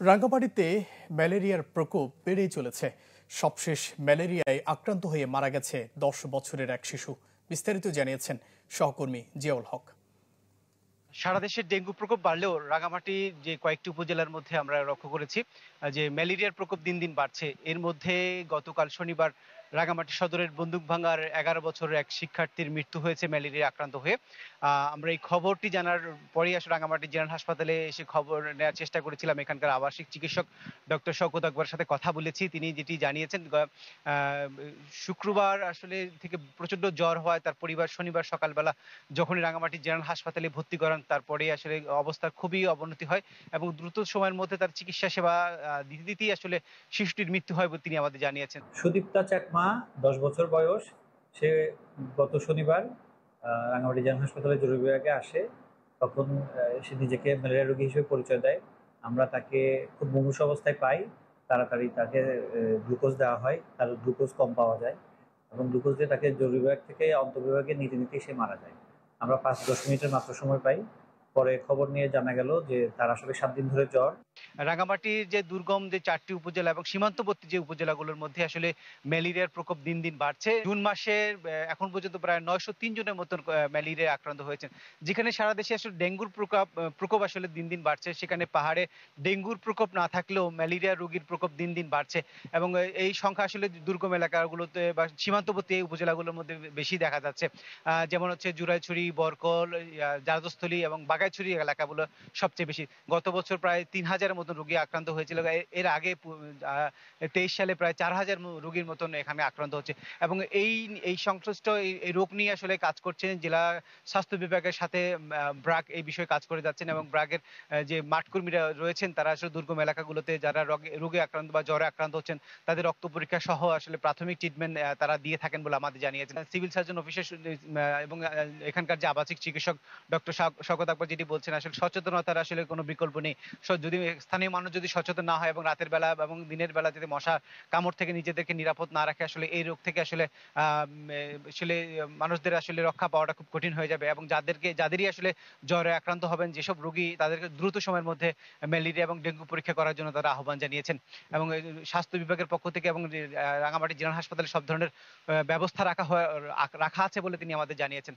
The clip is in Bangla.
রাঙ্গামাটিতে ম্যালেরিয়ার প্রকোপ বেড়েই চলেছে। সবশেষ ম্যালেরিয়ায় আক্রান্ত হয়ে মারা গেছে 10 বছরের এক শিশু। বিস্তারিত জানিয়েছেন সহকর্মী জিয়াউল হক। সারা দেশে ডেঙ্গু প্রকোপ বাড়লেও রাঙামাটি যে কয়েকটি উপজেলার মধ্যে আমরা লক্ষ্য করেছি যে ম্যালেরিয়ার প্রকোপ দিন দিন বাড়ছে। এর মধ্যে গতকাল শনিবার রাঙামাটি সদরের বন্দুকভাঙ্গার 11 বছরের এক শিক্ষার্থীর মৃত্যু হয়েছে ম্যালেরিয়া আক্রান্ত হয়ে। আমরা এই খবরটি জানার পরেই আসলে রাঙামাটি জেনারেল হাসপাতালে এসে খবর নেওয়ার চেষ্টা করেছিলাম। এখানকার আবাসিক চিকিৎসক ডক্টর শওকত আকবরের সাথে কথা বলেছি। তিনি যেটি জানিয়েছেন, আহ, শুক্রবার আসলে থেকে প্রচন্ড জ্বর হওয়ায় তার পরিবার শনিবার সকালবেলা যখনই রাঙামাটি জেনারেল হাসপাতালে ভর্তি করান, তারপরেই আসলে অবস্থার খুবই অবনতি হয় এবং দ্রুত সময়ের মধ্যে তার চিকিৎসা সেবা দিতে দিতেই আসলে শিশুটির মৃত্যু হয় বলে তিনি আমাদের জানিয়েছেন। সুদীপ্তা চাকমা, 10 বছর বয়স। সে গত শনিবার রাঙামাটি জেনারেল হাসপাতালে জরুরি বিভাগে আসে। তখন সে নিজেকে ম্যালেরিয়া রোগী হিসেবে পরিচয় দেয়। আমরা তাকে খুব মুমূর্ষু অবস্থায় পাই। তাড়াতাড়ি তাকে গ্লুকোজ দেওয়া হয়, তার গ্লুকোজ কম পাওয়া যায় এবং গ্লুকোজ দিয়ে তাকে জরুরি বিভাগ থেকে অন্তর্বিভাগে নিতে নিতেই সে মারা যায়। আমরা 5-10 মিনিটের মাত্র সময় পাই। পরে খবর নিয়ে জানা গেল যে তার আসলে 7 দিন ধরে জ্বর। রাঙামাটির যে দুর্গম যে 4টি উপজেলা এবং সীমান্তবর্তী যে উপজেলাগুলোর মধ্যে আসলে ম্যালেরিয়ার প্রকোপ দিন দিন বাড়ছে। জুন মাসের এখন পর্যন্ত প্রায় 903 জনের মতন ম্যালেরিয়ায় আক্রান্ত হয়েছেন। যেখানে সারা দেশে আসলে ডেঙ্গুর প্রকোপ আসলে দিন দিন বাড়ছে, সেখানে পাহাড়ে ডেঙ্গুর প্রকোপ না থাকলেও ম্যালেরিয়া রোগীর প্রকোপ দিন দিন বাড়ছে এবং এই সংখ্যা আসলে দুর্গম এলাকাগুলোতে বা সীমান্তবর্তী এই উপজেলাগুলোর মধ্যে বেশি দেখা যাচ্ছে। যেমন হচ্ছে জুরাইছড়ি, বরকল, জারদস্থলী এবং বাগাইছড়ি এলাকাগুলো সবচেয়ে বেশি। গত বছর প্রায় 3000-এর মতন রোগী আক্রান্ত হয়েছিল। এর আগে 23 সালে প্রায় 4000 রোগীর মতন এখানে আক্রান্ত হচ্ছে এবং এই সংশ্লিষ্ট এই রোগ নিয়ে আসলে কাজ করছেন জেলা স্বাস্থ্য বিভাগের সাথে ব্রাক এই বিষয়ে কাজ করে যাচ্ছেন এবং ব্রাগের যে মাঠকর্মীরা রয়েছেন তারা আসলে দুর্গম এলাকাগুলোতে যারা রোগে আক্রান্ত বা জ্বরে আক্রান্ত হচ্ছেন তাদের রক্ত পরীক্ষা সহ আসলে প্রাথমিক ট্রিটমেন্ট তারা দিয়ে থাকেন বলে আমাদের জানিয়েছেন সিভিল সার্জন অফিসের এবং এখানকার যে আবাসিক চিকিৎসক ডক্টর শওকত আকবর যেটি বলছেন, আসলে সচেতনতার আসলে কোনো বিকল্প নেই। যদি স্থানীয় মানুষ যদি সচেতন না হয় এবং রাতের বেলা এবং দিনের বেলা যদি মশা কামড় থেকে নিজেদেরকে নিরাপদ না রাখে, আসলে এই রোগ থেকে আসলে আসলে মানুষদের আসলে রক্ষা পাওয়াটা খুব কঠিন হয়ে যাবে এবং যাদেরই আসলে জ্বরে আক্রান্ত হবেন যেসব রোগী, তাদেরকে দ্রুত সময়ের মধ্যে ম্যালেরিয়া এবং ডেঙ্গু পরীক্ষা করার জন্য তারা আহ্বান জানিয়েছেন এবং স্বাস্থ্য বিভাগের পক্ষ থেকে এবং রাঙামাটি জেনারেল হাসপাতালে সব ধরনের ব্যবস্থা রাখা আছে বলে তিনি আমাদের জানিয়েছেন।